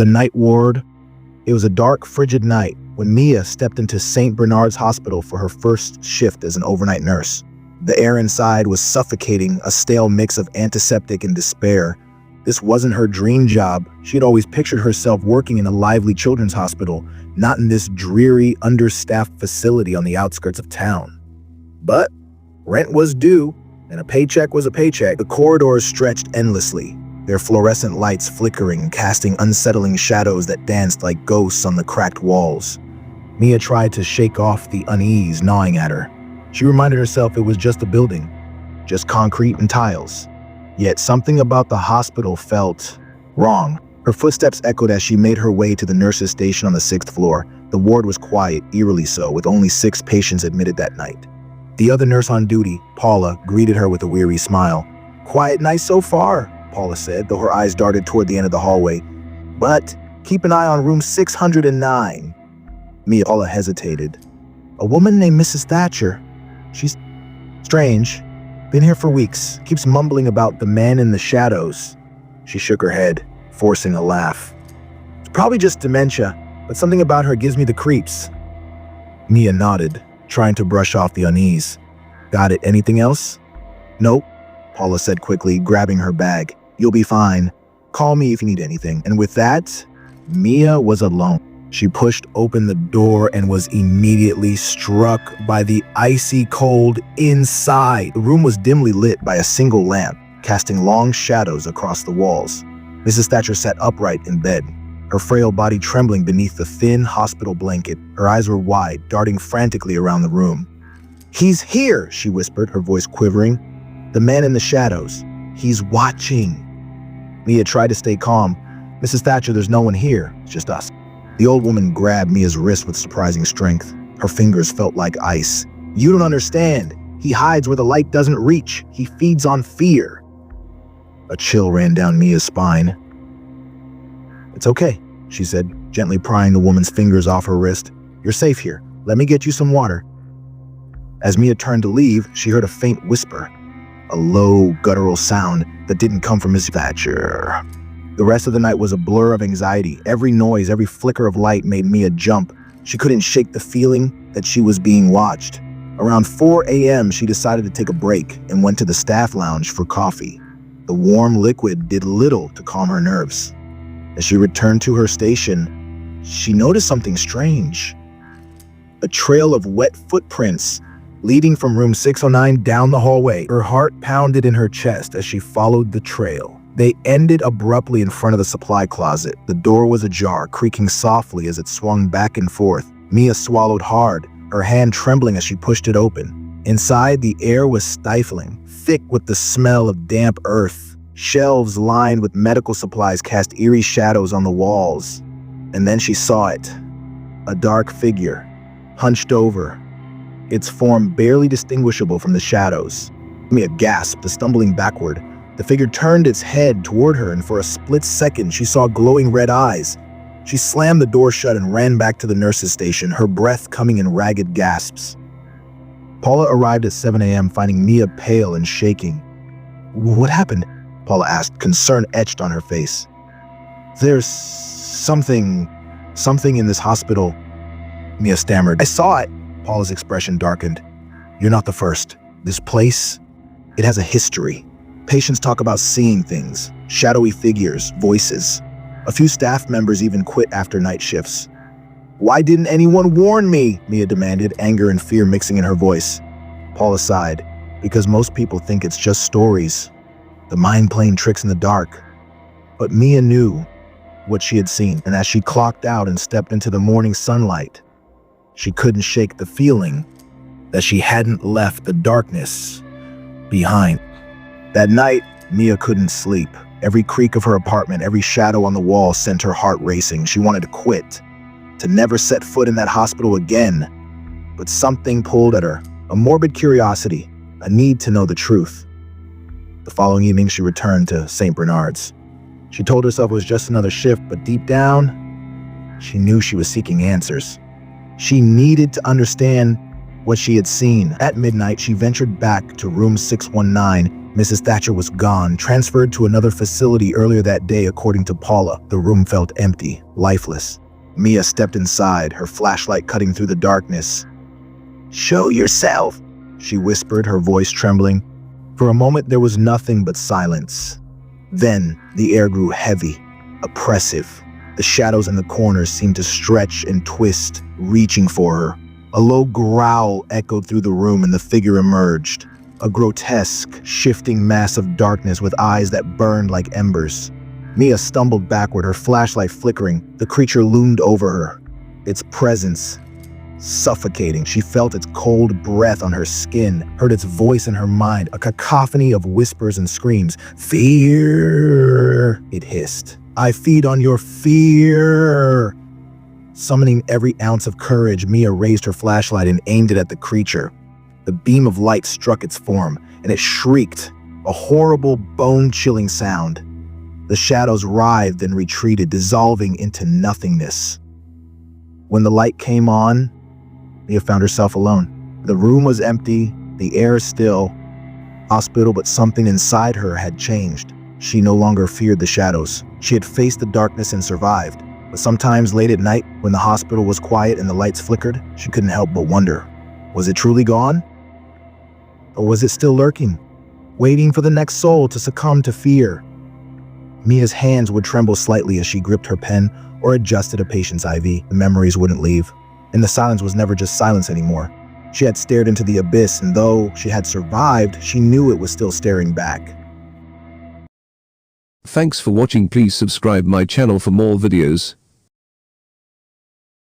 The night ward. It was a dark, frigid night when Mia stepped into St. Bernard's Hospital for her first shift as an overnight nurse. The air inside was suffocating, a stale mix of antiseptic and despair. This wasn't her dream job. She had always pictured herself working in a lively children's hospital, not in this dreary, understaffed facility on the outskirts of town. But rent was due, and a paycheck was a paycheck. The corridors stretched endlessly, their fluorescent lights flickering, casting unsettling shadows that danced like ghosts on the cracked walls. Mia tried to shake off the unease gnawing at her. She reminded herself it was just a building, just concrete and tiles. Yet something about the hospital felt wrong. Her footsteps echoed as she made her way to the nurses' station on the 6th floor. The ward was quiet, eerily so, with only 6 patients admitted that night. The other nurse on duty, Paula, greeted her with a weary smile. "Quiet night so far," Paula said, though her eyes darted toward the end of the hallway. "But keep an eye on room 609. Paula hesitated. "A woman named Mrs. Thatcher. She's strange. Been here for weeks. Keeps mumbling about the man in the shadows." She shook her head, forcing a laugh. "It's probably just dementia, but something about her gives me the creeps." Mia nodded, trying to brush off the unease. "Got it. Anything else?" "Nope," Paula said quickly, grabbing her bag. "You'll be fine. Call me if you need anything." And with that, Mia was alone. She pushed open the door and was immediately struck by the icy cold inside. The room was dimly lit by a single lamp, casting long shadows across the walls. Mrs. Thatcher sat upright in bed, her frail body trembling beneath the thin hospital blanket. Her eyes were wide, darting frantically around the room. "He's here," she whispered, her voice quivering. "The man in the shadows. He's watching." Mia tried to stay calm. "Mrs. Thatcher, there's no one here. It's just us." The old woman grabbed Mia's wrist with surprising strength. Her fingers felt like ice. "You don't understand. He hides where the light doesn't reach. He feeds on fear." A chill ran down Mia's spine. "It's okay," she said, gently prying the woman's fingers off her wrist. "You're safe here. Let me get you some water." As Mia turned to leave, she heard a faint whisper, a low, guttural sound that didn't come from Mrs. Thatcher. The rest of the night was a blur of anxiety. Every noise, every flicker of light made Mia jump. She couldn't shake the feeling that she was being watched. Around 4 a.m., she decided to take a break and went to the staff lounge for coffee. The warm liquid did little to calm her nerves. As she returned to her station, she noticed something strange. A trail of wet footprints leading from room 609 down the hallway. Her heart pounded in her chest as she followed the trail. They ended abruptly in front of the supply closet. The door was ajar, creaking softly as it swung back and forth. Mia swallowed hard, her hand trembling as she pushed it open. Inside, the air was stifling, thick with the smell of damp earth. Shelves lined with medical supplies cast eerie shadows on the walls. And then she saw it. A dark figure, hunched over, its form barely distinguishable from the shadows. Mia gasped, stumbling backward. The figure turned its head toward her, and for a split second, she saw glowing red eyes. She slammed the door shut and ran back to the nurse's station, her breath coming in ragged gasps. Paula arrived at 7 a.m., finding Mia pale and shaking. "What happened?" Paula asked, concern etched on her face. "There's something in this hospital," Mia stammered. "I saw it." Paula's expression darkened. "You're not the first. This place, it has a history. Patients talk about seeing things, shadowy figures, voices. A few staff members even quit after night shifts." "Why didn't anyone warn me?" Mia demanded, anger and fear mixing in her voice. Paula sighed. "Because most people think it's just stories, the mind playing tricks in the dark." But Mia knew what she had seen, and as she clocked out and stepped into the morning sunlight, she couldn't shake the feeling that she hadn't left the darkness behind. That night, Mia couldn't sleep. Every creak of her apartment, every shadow on the wall sent her heart racing. She wanted to quit, to never set foot in that hospital again. But something pulled at her, a morbid curiosity, a need to know the truth. The following evening, she returned to St. Bernard's. She told herself it was just another shift, but deep down, she knew she was seeking answers. She needed to understand what she had seen. At midnight, she ventured back to room 619, Mrs. Thatcher was gone, transferred to another facility earlier that day, according to Paula. The room felt empty, lifeless. Mia stepped inside, her flashlight cutting through the darkness. "Show yourself," she whispered, her voice trembling. For a moment, there was nothing but silence. Then, the air grew heavy, oppressive. The shadows in the corners seemed to stretch and twist, reaching for her. A low growl echoed through the room and the figure emerged. A grotesque, shifting mass of darkness with eyes that burned like embers. Mia stumbled backward, her flashlight flickering. The creature loomed over her, its presence suffocating. She felt its cold breath on her skin, heard its voice in her mind, a cacophony of whispers and screams. "Fear," it hissed. "I feed on your fear." Summoning every ounce of courage, Mia raised her flashlight and aimed it at the creature. The beam of light struck its form, and it shrieked, a horrible, bone-chilling sound. The shadows writhed and retreated, dissolving into nothingness. When the light came on, Mia found herself alone. The room was empty, the air still, hospitable, but something inside her had changed. She no longer feared the shadows. She had faced the darkness and survived. But sometimes late at night, when the hospital was quiet and the lights flickered, she couldn't help but wonder, was it truly gone? Or was it still lurking, waiting for the next soul to succumb to fear? Mia's hands would tremble slightly as she gripped her pen or adjusted a patient's IV. The memories wouldn't leave. And the silence was never just silence anymore. She had stared into the abyss, and though she had survived, she knew it was still staring back. Thanks for watching. Please subscribe my channel for more videos.